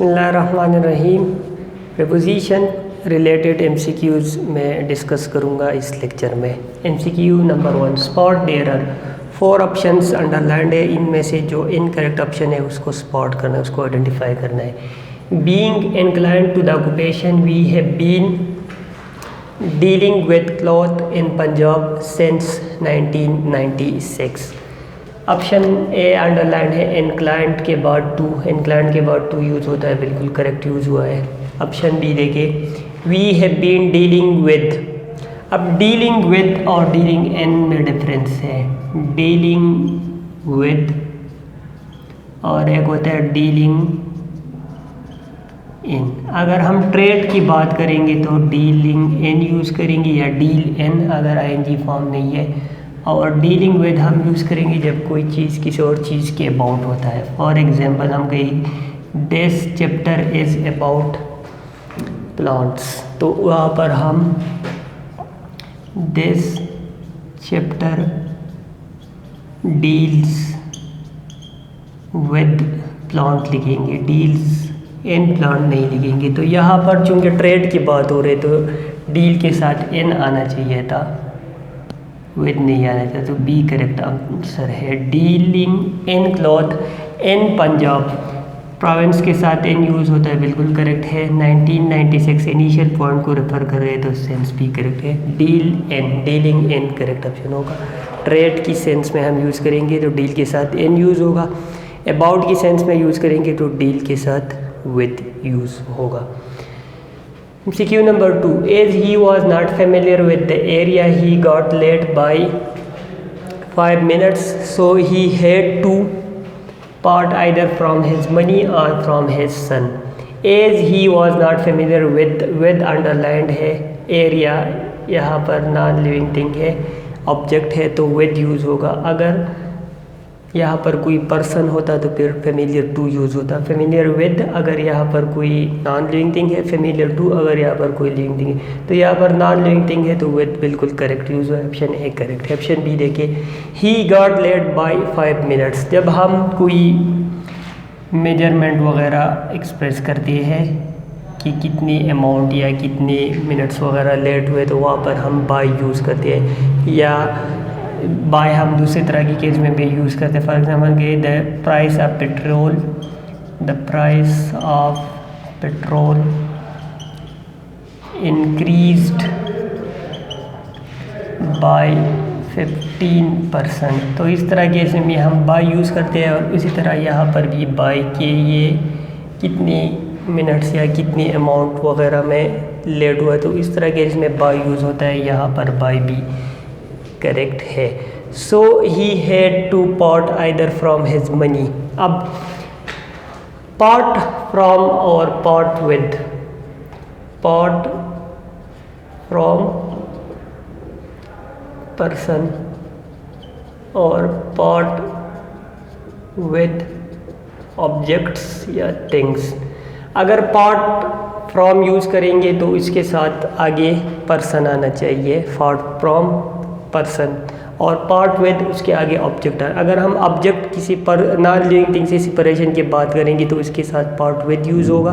बिस्मिल्लाहिर्रहमानिर्रहीम। Proposition related MCQs में discuss करूँगा इस लेक्चर में। MCQ number 1, spot there are 4 options underlined है, इनमें से जो इनकरेक्ट ऑप्शन है उसको स्पॉट करना है, उसको आइडेंटिफाई करना है। Being inclined to the occupation we have been dealing with cloth in Punjab since 1996। Option A underline है, इंक्लाइंड के बाद टू, इंक्लाइंड के बाद टू यूज़ होता है, बिल्कुल करेक्ट यूज़ हुआ है। ऑप्शन बी देखे, we have been dealing with. अब डीलिंग विद और डीलिंग इन में डिफरेंस है। डीलिंग विद और एक होता है डीलिंग इन। अगर हम ट्रेड की बात करेंगे तो डीलिंग इन यूज़ करेंगे या डील इन अगर ING फॉर्म नहीं है, और डीलिंग विद हम यूज़ करेंगे जब कोई चीज़ किसी और चीज़ के अबाउट होता है। फॉर एग्जांपल हम कहें this chapter is about plants, तो वहाँ पर हम this chapter deals with plant लिखेंगे, डील्स इन प्लांट नहीं लिखेंगे। तो यहाँ पर चूँकि ट्रेड की बात हो रही है तो डील के साथ इन आना चाहिए था, विद नहीं आना चाहिए, तो बी करेक्ट आंसर है। Dealing in cloth in Punjab, province के साथ इन यूज़ होता है, बिल्कुल करेक्ट है। 1996 इनिशियल पॉइंट को रेफर कर रहे हैं तो सेंस भी करेक्ट है। Deal in, dealing in correct option होगा। ट्रेड की सेंस में हम यूज़ करेंगे तो डील के साथ इन यूज़ होगा। अबाउट की सेंस में यूज़ करेंगे तो डील के साथ विद यूज़ होगा। MCQ number 2, as he was not familiar with the area he got late by 5 minutes, so he had to part either from his money or from his son. As he was not familiar with underlined है, area यहाँ पर non living thing है, object है तो with use होगा। अगर यहाँ पर कोई पर्सन होता तो फिर फेमिलियर टू यूज़ होता। फेमिलियर विद अगर यहाँ पर कोई नॉन लिविंग थिंग है, फेमिलियर टू अगर यहाँ पर कोई लिविंग थिंग है, तो यहाँ पर नॉन लिविंग थिंग है तो विद बिल्कुल करेक्ट यूज़ है। ऑप्शन ए करेक्ट है। ऑप्शन बी देखिए, he got late by 5 minutes. जब हम कोई मेजरमेंट वगैरह एक्सप्रेस करते हैं कि कितनी अमाउंट या कितने मिनट्स वगैरह लेट हुए तो वहाँ पर हम बाय यूज़ करते हैं, या बाय हम दूसरे तरह की केस में भी यूज़ करते हैं। फॉर एग्जाम्पल के the price of petrol, the price of petrol increased by 15%। तो इस तरह केस में हम बाय यूज़ करते हैं, और इसी तरह यहाँ पर भी बाय के ये कितनी मिनट्स या कितनी अमाउंट वगैरह में लेट हुआ, तो इस तरह केस में बाय यूज़ होता है। यहाँ पर बाय भी करेक्ट है। So he had to part either from his money. अब पार्ट फ्रॉम और part with, part from person और पार्ट विद ऑब्जेक्ट्स या थिंग्स। अगर पार्ट फ्रॉम यूज़ करेंगे तो इसके साथ आगे पर्सन आना चाहिए, पार्ट फ्रॉम पर्सन, और पार्ट विद उसके आगे ऑब्जेक्ट है। अगर हम ऑब्जेक्ट किसी पर नॉन लिविंग थिंग से सेपरेशन की बात करेंगे तो इसके साथ पार्ट विद यूज़ होगा।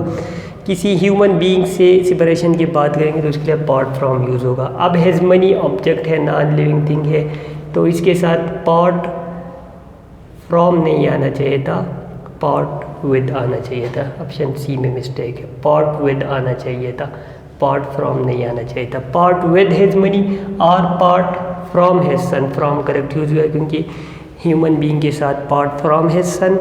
किसी ह्यूमन बीइंग से सेपरेशन की बात करेंगे तो उसके लिए पार्ट फ्रॉम यूज़ होगा। अब हिज मनी ऑब्जेक्ट है, नॉन लिविंग थिंग है, तो इसके साथ पार्ट फ्रॉम नहीं आना चाहिए था, पार्ट विद आना चाहिए था। ऑप्शन सी में मिस्टेक है, पार्ट विद आना चाहिए था, पार्ट फ्रॉम नहीं आना चाहिए था। पार्ट विद हिज मनी और part from his son, from correct use हुआ क्योंकि ह्यूमन बीइंग के साथ part from his son,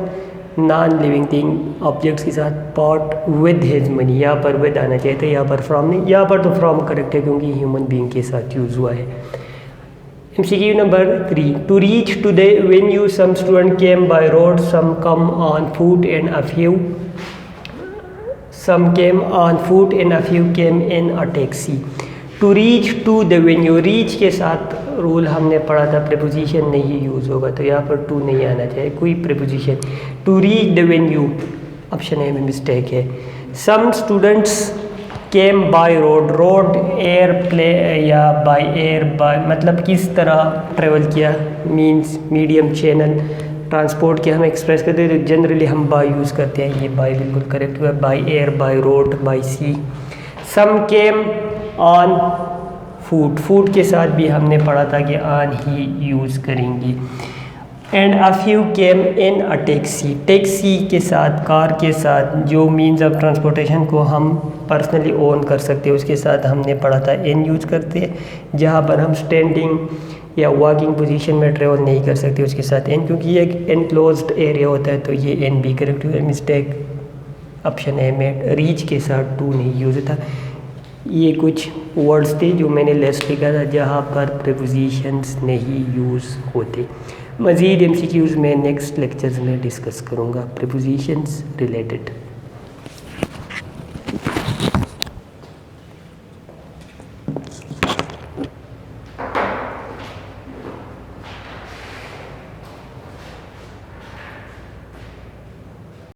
non living thing objects के साथ पार्ट विद हिज मनी, यहाँ पर विद आना चाहिए था, यहाँ पर फ्रॉम नहीं। यहाँ पर तो फ्रॉम करेक्ट है क्योंकि ह्यूमन बीइंग के साथ यूज़ हुआ है। MCQ number 3, to reach to the venue some student came by road, some come on foot and a few some came on foot and a few came in a taxi. To reach to the venue, reach के साथ rule हमने पढ़ा था preposition नहीं use होगा, तो यहाँ पर टू नहीं आना चाहिए, कोई preposition. To reach the venue, option A में मिस्टेक है। Some students came by road, road air play या बाय एयर, बाय मतलब किस तरह ट्रेवल किया, मीन्स मीडियम चैनल ट्रांसपोर्ट के हम एक्सप्रेस करते हैं तो जनरली हम बाय यूज़ करते हैं, ये बाय बिल्कुल करेक्ट हुआ, by air, by road, by sea. Some came on food, food के साथ भी हमने पढ़ा था कि ऑन ही यूज़ करेंगे। And a few came in a taxi, taxi के साथ, कार के साथ, जो मीन्स ऑफ ट्रांसपोर्टेशन को हम पर्सनली ओन कर सकते हैं उसके साथ हमने पढ़ा था इन यूज़ करते हैं। जहाँ पर हम स्टैंडिंग या वॉकिंग पोजीशन में ट्रेवल नहीं कर सकते उसके साथ एन, क्योंकि ये एक एनक्लोज्ड एरिया होता है तो ये एन भी करेक्ट हुआ। मिस्टेक ऑप्शन ए में रीच के साथ टू नहीं यूज़ था। ये कुछ वर्ड्स थे जो मैंने लिस्ट लिखा था जहाँ पर प्रीपोजिशंस नहीं यूज़ होते। मज़ीद एमसीक्यूज़ में नेक्स्ट लेक्चर्स में डिस्कस करूँगा प्रीपोजिशंस रिलेटेड।